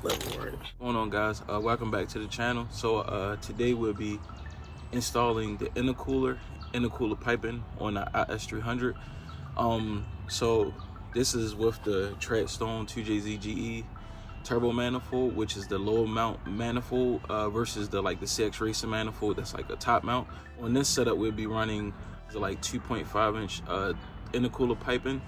What's going on, guys? Welcome back to the channel. So today we'll be installing the intercooler piping on the IS300. So this is with the Treadstone 2jzat turbo manifold, which is the low mount manifold versus the CX Racing manifold that's like a top mount. On this setup we'll be running the 2.5 inch intercooler piping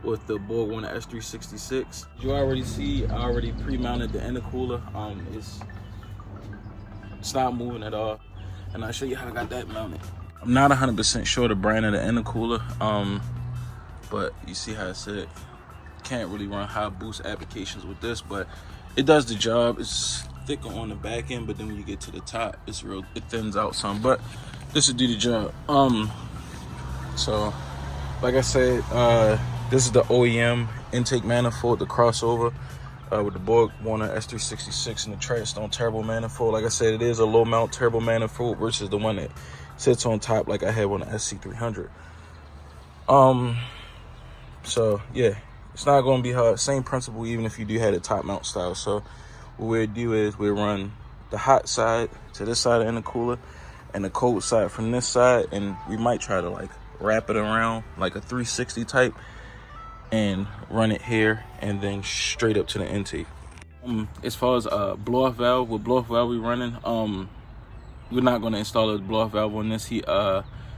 with the Borg Warner S366. You already see, I already pre-mounted the intercooler. It's not moving at all, and I'll show you how I got that mounted. I'm not 100% sure the brand of the intercooler, but you see how it said can't really run high boost applications with this, but it does the job. It's thicker on the back end, but then when you get to the top, it thins out some, but this will do the job. So like I said, this is the OEM intake manifold, the crossover with the Borg Warner S366 and the Treadstone turbo manifold. Like I said, it is a low mount turbo manifold versus the one that sits on top like I have on the SC300. So yeah, it's not going to be hard. Same principle even if you do have the top mount style. So what we'll do is we'll run the hot side to this side of the intercooler and the cold side from this side, and we might try to wrap it around like a 360 type and run it here and then straight up to the intake. As far as blow off valve, with blow off valve we running, we're not going to install a blow off valve on this. He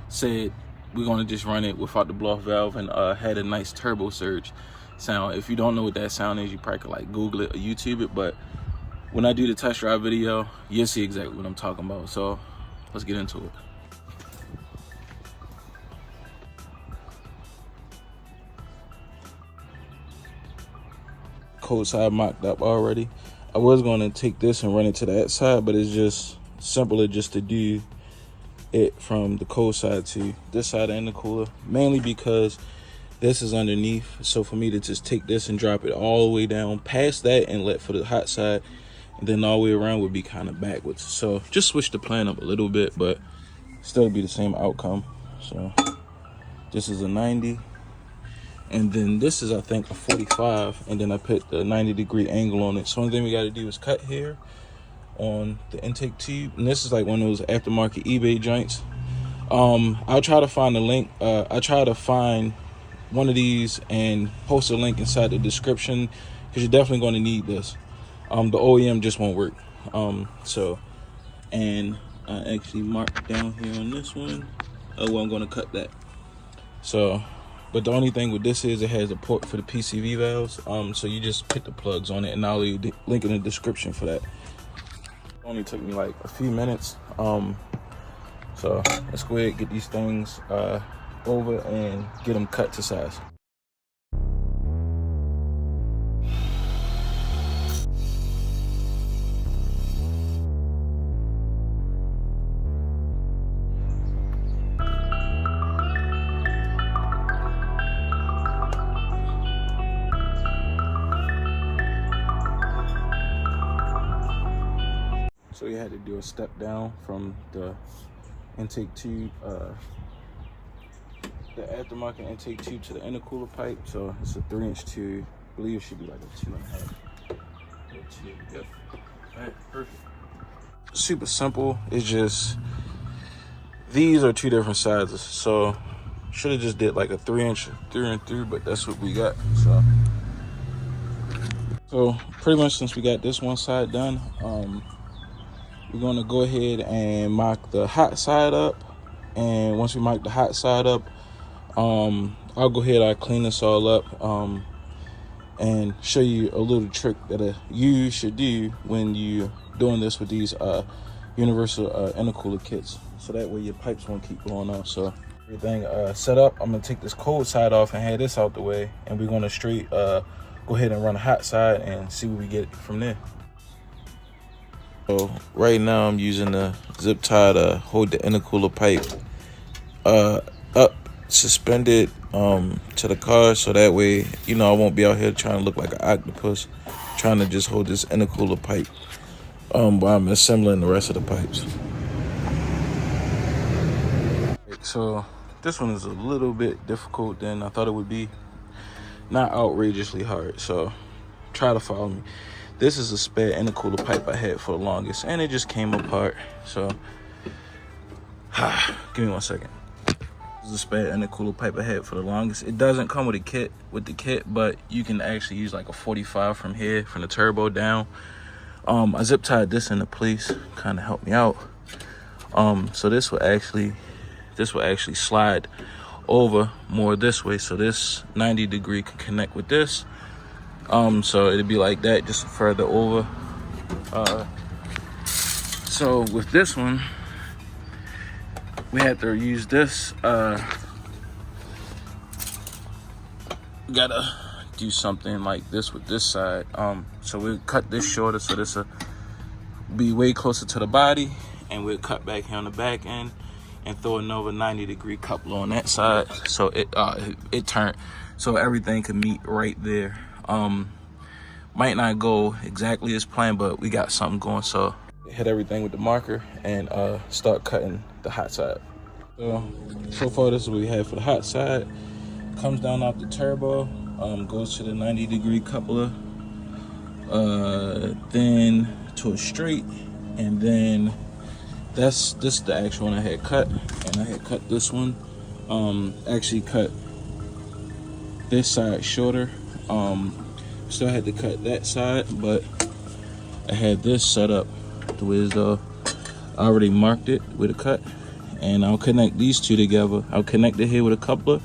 said we're going to just run it without the blow off valve and had a nice turbo surge sound. If you don't know what that sound is, you probably could Google it or YouTube it, but when I do the test drive video, you'll see exactly what I'm talking about. So let's get into it. Cold side mocked up already. I was going to take this and run it to that side, but it's just simpler just to do it from the cold side to this side of the cooler, mainly because this is underneath. So for me to just take this and drop it all the way down past that and let for the hot side, and then all the way around would be kind of backwards. So just switch the plan up a little bit, but still be the same outcome. So this is a 90. And then this is, I think, a 45, and then I put the 90-degree angle on it. So only thing we got to do is cut here on the intake tube, and this is like one of those aftermarket eBay joints. I'll try to find a link. I try to find one of these and post a link inside the description, because you're definitely going to need this. The OEM just won't work. And I actually marked down here on this one. Well, I'm going to cut that. So. But the only thing with this is it has a port for the PCV valves. So you just put the plugs on it, and I'll leave the link in the description for that. It only took me like a few minutes. So let's go ahead and get these things over and get them cut to size. So you had to do a step down from the intake tube, the aftermarket intake tube to the intercooler pipe. So it's a 3-inch tube. I believe it should be like a 2.5. Yep. All right, perfect. Super simple. It's just, these are two different sizes. So should have just did like a 3-inch through and through, but that's what we got. So pretty much since we got this one side done, we're going to go ahead and mock the hot side up. And once we mock the hot side up, I'll go ahead, I'll clean this all up and show you a little trick that you should do when you're doing this with these universal intercooler kits. So that way your pipes won't keep blowing off. So everything set up, I'm going to take this cold side off and have this out the way. And we're going to straight go ahead and run the hot side and see what we get from there. So right now I'm using the zip tie to hold the intercooler pipe up, suspended to the car, so that way, I won't be out here trying to look like an octopus, trying to just hold this intercooler pipe while I'm assembling the rest of the pipes. So this one is a little bit difficult than I thought it would be. Not outrageously hard, so try to follow me. This is a spare intercooler pipe I had for the longest, and it just came apart. So, give me 1 second. This is a spare intercooler pipe I had for the longest. It doesn't come with the kit, but you can actually use like a 45 from here, from the turbo down. I zip tied this into place, kind of helped me out. So this will actually slide over more this way, so this 90 degree can connect with this. So it'd be like that, just further over. So with this one, we had to use this. Gotta do something like this with this side. So we'll cut this shorter, so this will be way closer to the body, and we'll cut back here on the back end and throw another 90 degree coupler on that side, so it turned, so everything can meet right there. Might not go exactly as planned, but we got something going. So hit everything with the marker and start cutting the hot side. So far this is what we have for the hot side. Comes down off the turbo, goes to the 90 degree coupler, then to a straight, and then this is the actual one I had cut, and I had cut this one. Actually cut this side shorter. Still had to cut that side, but I had this set up the way I already marked it with a cut, and I'll connect these two together. I'll connect it here with a coupler.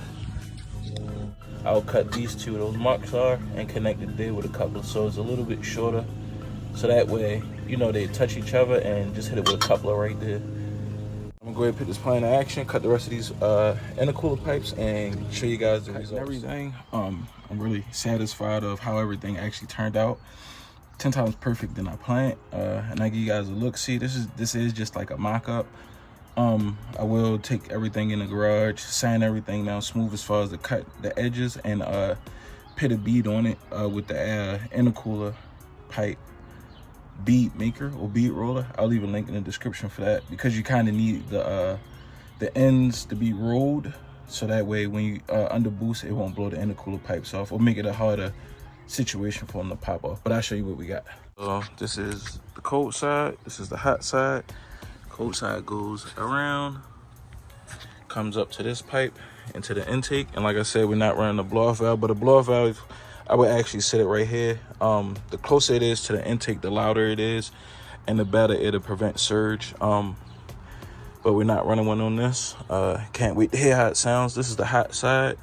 I'll cut these two, those marks are, and connect it there with a coupler, so it's a little bit shorter, so that way, you know, they touch each other, and just hit it with a coupler right there. I'm gonna go ahead and put this plan in action, cut the rest of these intercooler pipes, and show you guys the results. Everything. I'm really satisfied of how everything actually turned out. 10 times perfect than I planned. And I give you guys a look. See, this is just like a mock-up. I will take everything in the garage, sand everything down smooth as far as the edges, and put a bead on it with the intercooler pipe bead maker or bead roller. I'll leave a link in the description for that, because you kind of need the ends to be rolled, so that way when you under boost, it won't blow the intercooler pipes off or make it a harder situation for them to pop off. But I'll show you what we got. So this is the cold side, this is the hot side. Cold side goes around, comes up to this pipe into the intake, and like I said, we're not running the blow-off valve, but a blow-off valve, I would actually set it right here. The closer it is to the intake, the louder it is, and the better it'll prevent surge. But we're not running one on this. Can't wait to hear how it sounds. This is the hot side.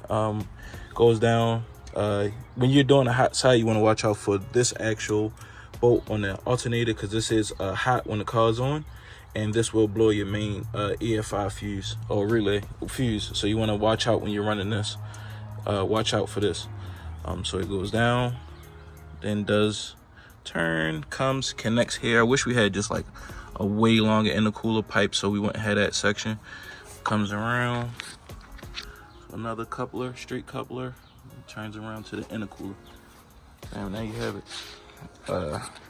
Goes down. When you're doing the hot side, you want to watch out for this actual bolt on the alternator, because this is hot when the car's on, and this will blow your main EFI fuse or relay fuse. So you want to watch out when you're running this. Watch out for this. So it goes down, then does turn, comes, connects here. I wish we had just like a way longer intercooler pipe, so we wouldn't have that section. Comes around, another coupler, straight coupler, turns around to the intercooler. And there you have it.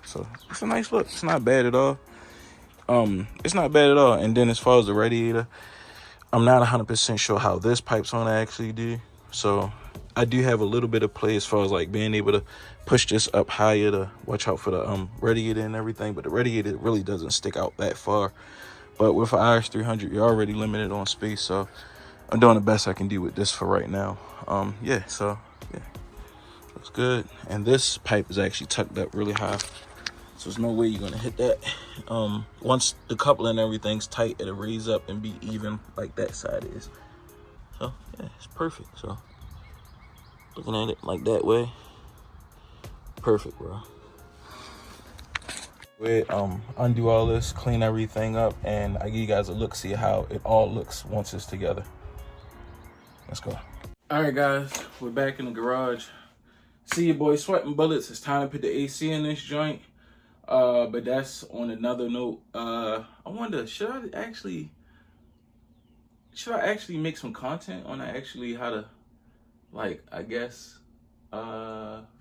So it's a nice look. It's not bad at all. It's not bad at all. And then as far as the radiator, I'm not 100% sure how this pipe's on actually do. So I do have a little bit of play as far as like being able to push this up higher to watch out for the radiator and everything. But the radiator really doesn't stick out that far. But with an IS300, you're already limited on space. So I'm doing the best I can do with this for right now. Yeah, so yeah, looks good. And this pipe is actually tucked up really high, so there's no way you're gonna hit that. Once the coupler and everything's tight, it'll raise up and be even like that side is. So yeah, it's perfect. So looking at it like that way, perfect, bro. Wait, undo all this, clean everything up, and I give you guys a look, see how it all looks once it's together. Let's go. All right, guys, we're back in the garage. See your boy sweating bullets. It's time to put the AC in this joint. But that's on another note. I wonder, should I actually make some content on actually how to, like, I guess,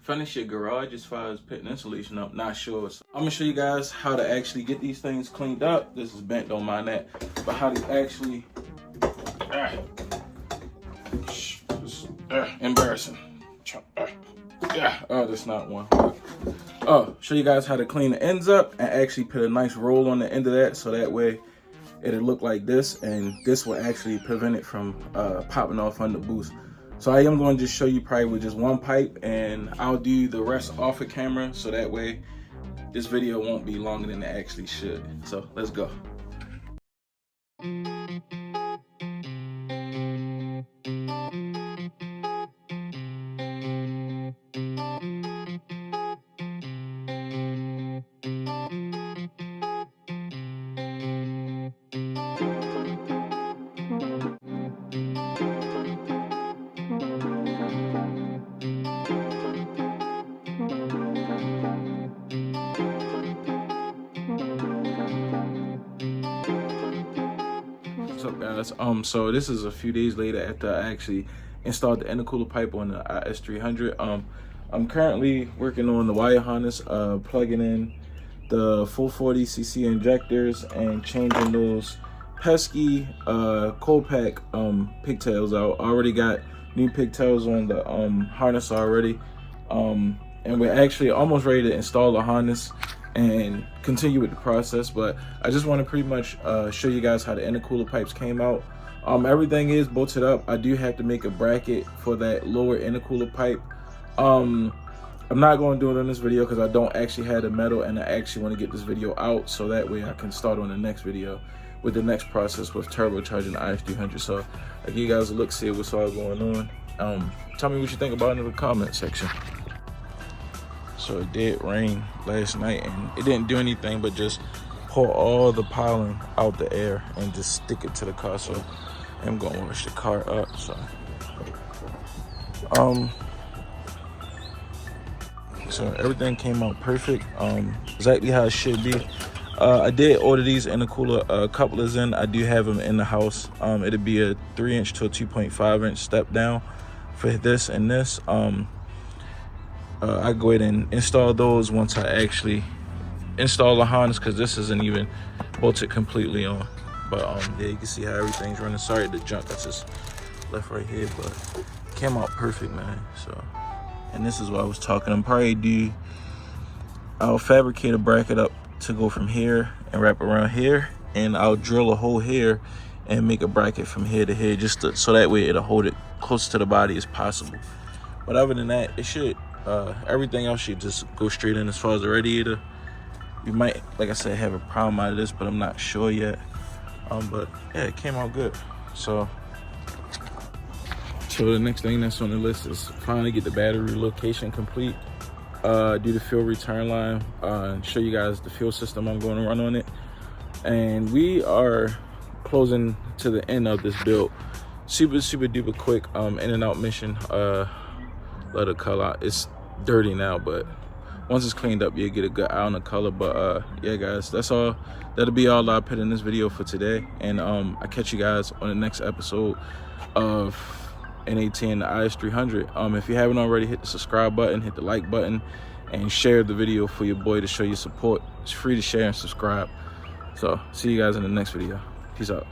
finish your garage as far as putting insulation up? Not sure. So I'm gonna show you guys how to actually get these things cleaned up. This is bent, don't mind that. But how to actually, embarrassing. Oh, that's not one. Oh, show you guys how to clean the ends up and actually put a nice roll on the end of that, so that way it'll look like this, and this will actually prevent it from popping off on the boost. So I am going to just show you probably with just one pipe, and I'll do the rest off of camera, so that way this video won't be longer than it actually should. So let's go. What's up, guys? So this is a few days later after I actually installed the intercooler pipe on the IS300. I'm currently working on the wire harness, plugging in the 440cc injectors and changing those pesky cold pack pigtails out. I already got new pigtails on the harness already, and we're actually almost ready to install the harness and continue with the process. But I just want to pretty much show you guys how the intercooler pipes came out. Everything is bolted up. I do have to make a bracket for that lower intercooler pipe. I'm not going to do it in this video because I don't actually have the metal, and I actually want to get this video out so that way I can start on the next video with the next process with turbocharging the IS300. So I'll give you guys a look, see what's all going on. Tell me what you think about it in the comment section. So it did rain last night, and it didn't do anything but just pour all the pollen out the air and just stick it to the car. So I'm gonna wash the car up. So everything came out perfect, exactly how it should be. I did order these intercooler couplers in. I do have them in the house. It'll be a 3-inch to a 2.5-inch step down for this and this. I go ahead and install those once I actually install the harness, because this isn't even bolted completely on. But yeah, you can see how everything's running. Sorry, the junk I just left right here, but it came out perfect, man. So, and this is what I was talking. I'll fabricate a bracket up to go from here and wrap around here, and I'll drill a hole here and make a bracket from here to here, just so that way it'll hold it close to the body as possible. But other than that, it should everything else should just go straight in. As far as the radiator, you might, like I said, have a problem out of this, but I'm not sure yet. But yeah, it came out good. So the next thing that's on the list is finally get the battery relocation complete, do the fuel return line, and show you guys the fuel system I'm going to run on it. And we are closing to the end of this build. Super duper quick in and out mission. Let it color out. It's dirty now, but once it's cleaned up, you'll get a good eye on the color. But yeah, guys, that's all. That'll be all I put in this video for today. And I catch you guys on the next episode of N18, the IS300. If you haven't already, hit the subscribe button, hit the like button, and share the video for your boy to show your support. It's free to share and subscribe. So see you guys in the next video. Peace out.